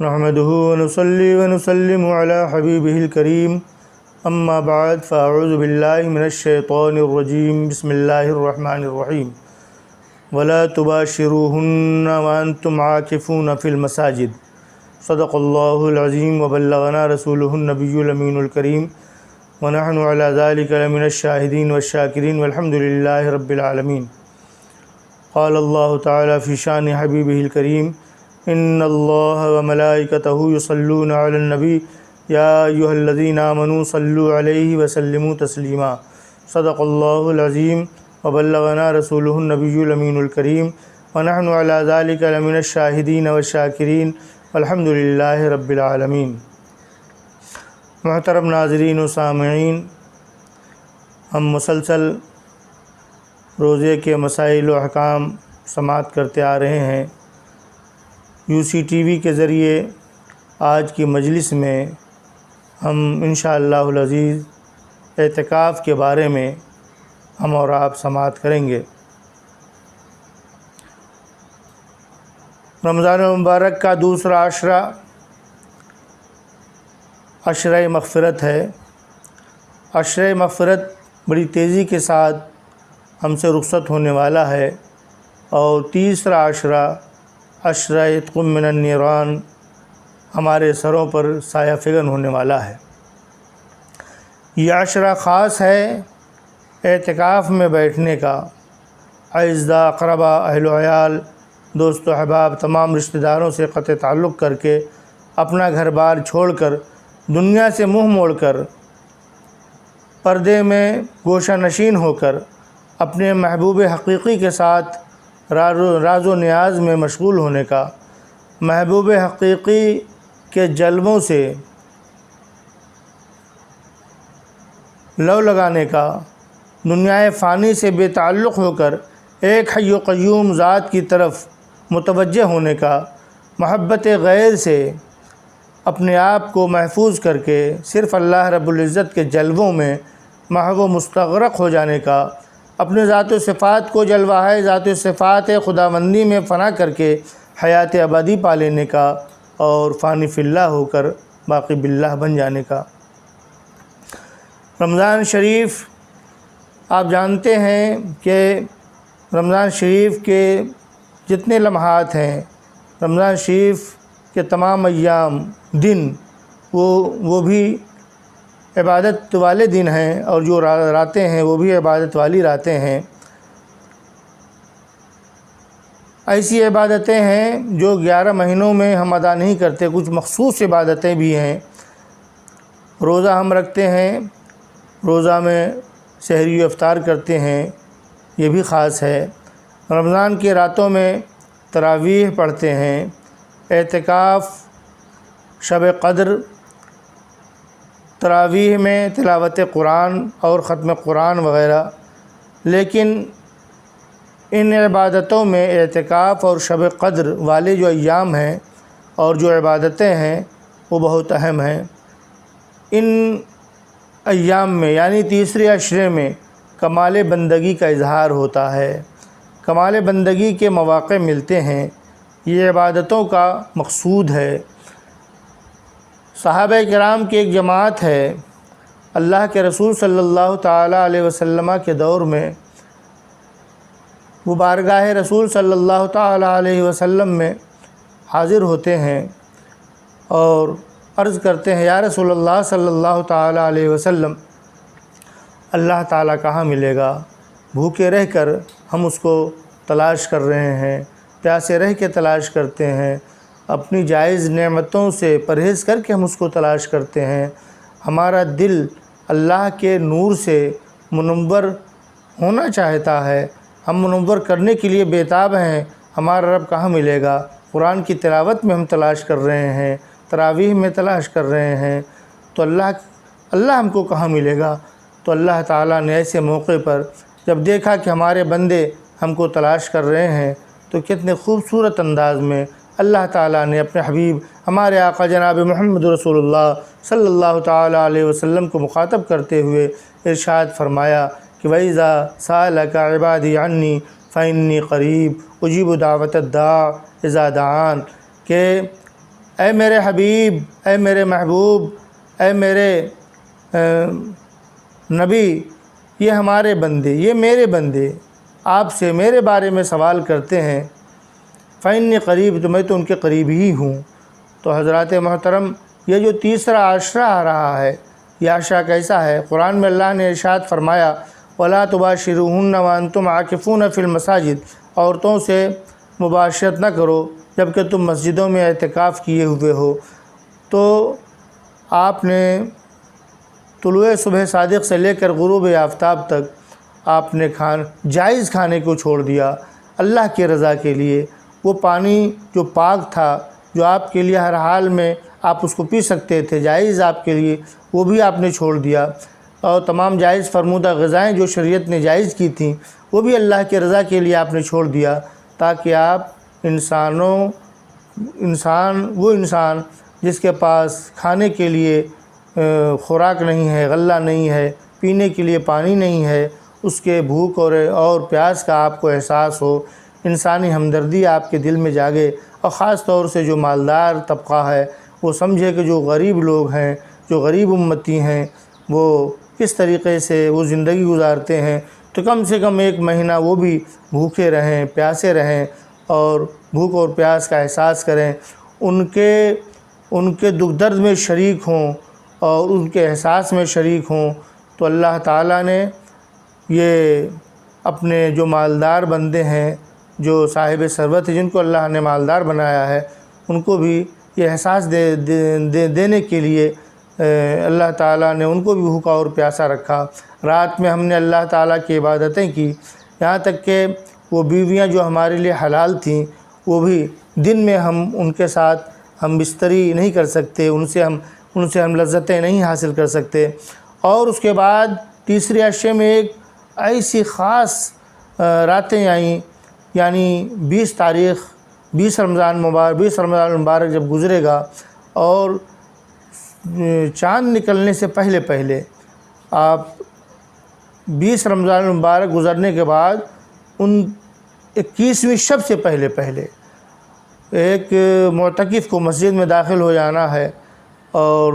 نحمده ونصلي ونسلم على حبيبه الكريم اما بعد فاعوذ بالله من الشيطان الرجيم بسم الله الرحمن الرحيم ولا تباشروهن وانتم عاكفون في المساجد صدق الله العظيم وبلغنا رسوله النبي الأمين الكريم ونحن على ذلك لمن الشاهدين والشاكرين والحمد لله رب العالمين. قال الله تعالى في شان حبيبه الكريم إن الله وملائكته يصلون على النبي يا أيها الذين آمنوا صلوا عليه وسلموا تسليما. صدق الله العظيم وبلغنا رسوله النبي الأمين الكريم ونحن على ذلك لمن الشاهدين والشاكرين والحمد لله رب العالمين. محترم ناظرین و سامعین، ہم مسلسل روزے کے مسائل و احکام سماعت کرتے آ رہے ہیں. UCTV کے ذریعے آج کی مجلس میں ہم انشاءاللہ العزیز اعتکاف کے بارے میں ہم اور آپ سماعت کریں گے. رمضان مبارک کا دوسرا عشرہ مغفرت ہے. عشرہ مغفرت بڑی تیزی کے ساتھ ہم سے رخصت ہونے والا ہے اور تیسرا عشرہ عتق من النیران ہمارے سروں پر سایہ فگن ہونے والا ہے. یہ عشرہ خاص ہے اعتکاف میں بیٹھنے کا. اعزاء، اقربا، اہل و عیال، دوست و احباب، تمام رشتہ داروں سے قطع تعلق کر کے اپنا گھر بار چھوڑ کر دنیا سے منہ موڑ کر پردے میں گوشہ نشین ہو کر اپنے محبوب حقیقی کے ساتھ راز و نیاز میں مشغول ہونے کا، محبوب حقیقی کے جلووں سے لو لگانے کا، دنیا فانی سے بے تعلق ہو کر ایک حی و قیوم ذات کی طرف متوجہ ہونے کا، محبت غیر سے اپنے آپ کو محفوظ کر کے صرف اللہ رب العزت کے جلووں میں محو مستغرق ہو جانے کا، اپنے ذات و صفات کو جلوہ ذات و صفات خداوندی میں فنا کر کے حیات ابدی پا لینے کا اور فانی فی اللہ ہو کر باقی باللہ بن جانے کا. رمضان شریف آپ جانتے ہیں کہ رمضان شریف کے جتنے لمحات ہیں، رمضان شریف کے تمام ایام، دن، وہ بھی عبادت والے دن ہیں اور جو راتیں ہیں وہ بھی عبادت والی راتیں ہیں. ایسی عبادتیں ہیں جو 11 مہینوں میں ہم ادا نہیں کرتے. کچھ مخصوص عبادتیں بھی ہیں. روزہ ہم رکھتے ہیں، روزہ میں سحری و افطار کرتے ہیں، یہ بھی خاص ہے. رمضان کی راتوں میں تراویح پڑھتے ہیں، اعتکاف، شب قدر، تراویح میں تلاوت قرآن اور ختم قرآن وغیرہ. لیکن ان عبادتوں میں اعتکاف اور شب قدر والے جو ایام ہیں اور جو عبادتیں ہیں وہ بہت اہم ہیں. ان ایام میں یعنی تیسرے عشرے میں کمال بندگی کا اظہار ہوتا ہے، کمال بندگی کے مواقع ملتے ہیں. یہ عبادتوں کا مقصود ہے. صحابہ کرام کی ایک جماعت ہے. اللہ کے رسول صلی اللہ تعالیٰ علیہ وسلم کے دور میں وہ بارگاہ رسول صلی اللہ تعالیٰ علیہ وسلم میں حاضر ہوتے ہیں اور عرض کرتے ہیں، یا رسول اللہ صلی اللہ تعالیٰ علیہ وسلم، اللہ تعالیٰ کہاں ملے گا؟ بھوکے رہ کر ہم اس کو تلاش کر رہے ہیں، پیاسے رہ کے تلاش کرتے ہیں، اپنی جائز نعمتوں سے پرہیز کر کے ہم اس کو تلاش کرتے ہیں. ہمارا دل اللہ کے نور سے منور ہونا چاہتا ہے، ہم منور کرنے کے لیے بےتاب ہیں. ہمارا رب کہاں ملے گا؟ قرآن کی تلاوت میں ہم تلاش کر رہے ہیں، تراویح میں تلاش کر رہے ہیں، تو اللہ ہم کو کہاں ملے گا؟ تو اللہ تعالیٰ نے ایسے موقع پر جب دیکھا کہ ہمارے بندے ہم کو تلاش کر رہے ہیں تو کتنے خوبصورت انداز میں اللہ تعالیٰ نے اپنے حبیب ہمارے آقا جناب محمد رسول اللہ صلی اللہ تعالیٰ علیہ وسلم کو مخاطب کرتے ہوئے ارشاد فرمایا کہ وَإِذَا سَأَلَكَ عِبَادِي عَنِّي فَإِنِّي قَرِيبٌ أُجِيبُ دَعْوَةَ الدَّاعِ إِذَا دَعَانِ، کہ اے میرے حبیب، اے میرے محبوب، اے میرے نبی، یہ ہمارے بندے، یہ میرے بندے آپ سے میرے بارے میں سوال کرتے ہیں، فإنی قریب، تو میں تو ان کے قریب ہی ہوں۔ تو حضرات محترم، یہ جو تیسرا عشرہ آ رہا ہے، یہ عشرہ کیسا ہے؟ قرآن میں اللہ نے ارشاد فرمایا، وَلَا تُبَاشِرُوهُنَّ وَأَنْتُمْ عَاكِفُونَ فِي الْمَسَاجِدِ، عورتوں سے مباشرت نہ کرو جبکہ تم مسجدوں میں اعتکاف کیے ہوئے ہو۔ تو آپ نے طلوع صبح صادق سے لے کر غروب آفتاب تک آپ نے جائز کھانے کو چھوڑ دیا اللہ کی رضا کے لیے۔ وہ پانی جو پاک تھا، جو آپ کے لیے ہر حال میں آپ اس کو پی سکتے تھے، جائز آپ کے لیے، وہ بھی آپ نے چھوڑ دیا۔ اور تمام جائز فرمودہ غذائیں جو شریعت نے جائز کی تھیں، وہ بھی اللہ کی رضا کے لیے آپ نے چھوڑ دیا، تاکہ آپ وہ انسان جس کے پاس کھانے کے لیے خوراک نہیں ہے، غلہ نہیں ہے، پینے کے لیے پانی نہیں ہے، اس کے بھوک اور پیاس کا آپ کو احساس ہو، انسانی ہمدردی آپ کے دل میں جاگے، اور خاص طور سے جو مالدار طبقہ ہے وہ سمجھے کہ جو غریب لوگ ہیں، جو غریب امتی ہیں، وہ کس طریقے سے وہ زندگی گزارتے ہیں، تو کم سے کم 1 مہینہ وہ بھی بھوکے رہیں، پیاسے رہیں، اور بھوک اور پیاس کا احساس کریں، ان کے دکھ درد میں شریک ہوں اور ان کے احساس میں شریک ہوں۔ تو اللہ تعالیٰ نے یہ اپنے جو مالدار بندے ہیں، جو صاحب ثروت ہیں، جن کو اللہ نے مالدار بنایا ہے، ان کو بھی یہ احساس دینے کے لیے اللہ تعالیٰ نے ان کو بھی بھوکا اور پیاسا رکھا۔ رات میں ہم نے اللہ تعالیٰ کی عبادتیں کی، یہاں تک کہ وہ بیویاں جو ہمارے لیے حلال تھیں، وہ بھی دن میں ان کے ساتھ ہم بستری نہیں کر سکتے، ان سے ہم لذتیں نہیں حاصل کر سکتے۔ اور اس کے بعد تیسرے عشرے میں ایک ایسی خاص راتیں آئیں، یعنی 20 رمضان المبارک جب گزرے گا، اور چاند نکلنے سے پہلے آپ 20 رمضان المبارک گزرنے کے بعد ان 21ویں شب سے پہلے ایک معتکف کو مسجد میں داخل ہو جانا ہے، اور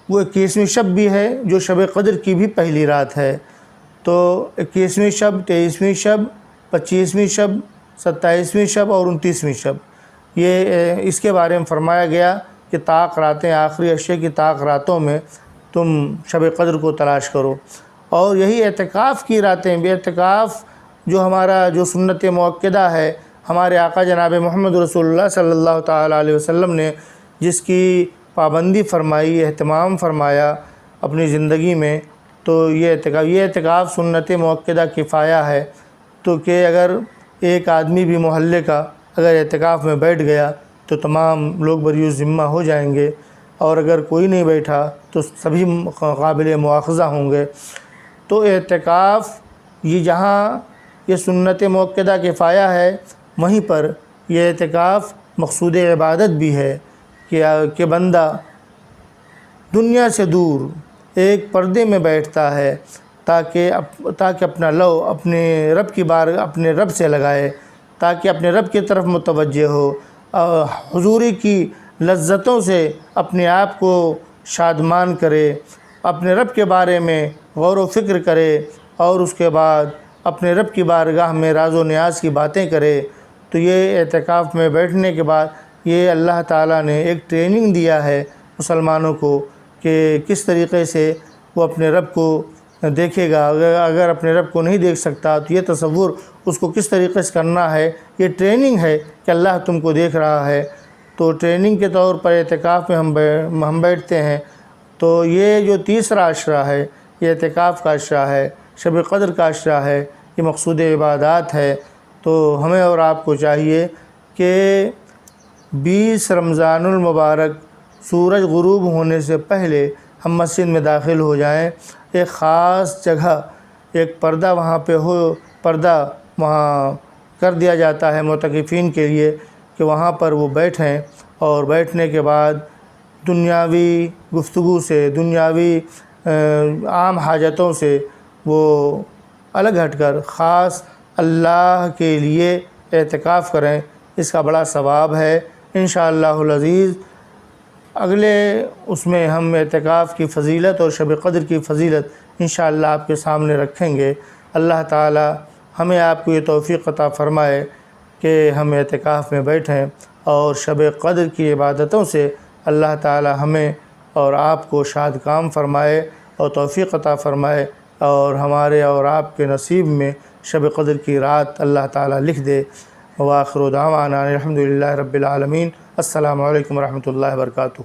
وہ 21ویں شب بھی ہے جو شب قدر کی بھی پہلی رات ہے۔ تو 21ویں شب، 23ویں شب، 25ویں شب، 27ویں شب اور 29ویں شب، یہ اس کے بارے میں فرمایا گیا کہ طاق راتیں، آخری عشرے کی طاق راتوں میں تم شب قدر کو تلاش کرو۔ اور یہی اعتکاف کی راتیں بھی، اعتکاف جو سنت مؤکدہ ہے، ہمارے آقا جناب محمد رسول اللہ صلی اللہ تعالیٰ علیہ وسلم نے جس کی پابندی فرمائی، اہتمام فرمایا اپنی زندگی میں، تو یہ اعتکاف سنت مؤکدہ کفایہ ہے۔ تو کہ اگر ایک آدمی بھی محلے کا اگر اعتکاف میں بیٹھ گیا تو تمام لوگ بری ذمہ ہو جائیں گے، اور اگر کوئی نہیں بیٹھا تو سبھی قابل مواخذہ ہوں گے۔ تو اعتکاف جہاں یہ سنت مؤکدہ کفایہ ہے، وہیں پر یہ اعتکاف مقصود عبادت بھی ہے کہ بندہ دنیا سے دور ایک پردے میں بیٹھتا ہے تاکہ اپنا لو اپنے رب سے لگائے، تاکہ اپنے رب کی طرف متوجہ ہو، حضوری کی لذتوں سے اپنے آپ کو شادمان کرے، اپنے رب کے بارے میں غور و فکر کرے، اور اس کے بعد اپنے رب کی بارگاہ میں راز و نیاز کی باتیں کرے۔ تو یہ اعتکاف میں بیٹھنے کے بعد یہ اللہ تعالیٰ نے ایک ٹریننگ دیا ہے مسلمانوں کو کہ کس طریقے سے وہ اپنے رب کو دیکھے گا۔ اگر اپنے رب کو نہیں دیکھ سکتا تو یہ تصور اس کو کس طریقے سے کرنا ہے، یہ ٹریننگ ہے کہ اللہ تم کو دیکھ رہا ہے۔ تو ٹریننگ کے طور پر اعتکاف میں ہم بیٹھتے ہیں۔ تو یہ جو تیسرا عشرہ ہے، یہ اعتکاف کا عشرہ ہے، شب قدر کا عشرہ ہے، یہ مقصود عبادات ہے۔ تو ہمیں اور آپ کو چاہیے کہ 20 رمضان المبارک سورج غروب ہونے سے پہلے ہم مسجد میں داخل ہو جائیں، ایک خاص جگہ، ایک پردہ پردہ وہاں کر دیا جاتا ہے معتکفین کے لیے کہ وہاں پر وہ بیٹھیں، اور بیٹھنے کے بعد دنیاوی گفتگو سے، دنیاوی عام حاجتوں سے وہ الگ ہٹ کر خاص اللہ کے لیے اعتکاف کریں۔ اس کا بڑا ثواب ہے، انشاءاللہ العزیز اگلے اس میں ہم اعتکاف کی فضیلت اور شب قدر کی فضیلت انشاءاللہ آپ کے سامنے رکھیں گے۔ اللہ تعالی ہمیں آپ کو یہ توفیق عطا فرمائے کہ ہم اعتکاف میں بیٹھیں اور شب قدر کی عبادتوں سے اللہ تعالی ہمیں اور آپ کو شاد کام فرمائے اور توفیق عطا فرمائے، اور ہمارے اور آپ کے نصیب میں شب قدر کی رات اللہ تعالی لکھ دے۔ وآخر دعوانا الحمدللہ رب العالمین۔ السلام علیکم ورحمۃ اللہ وبرکاتہ۔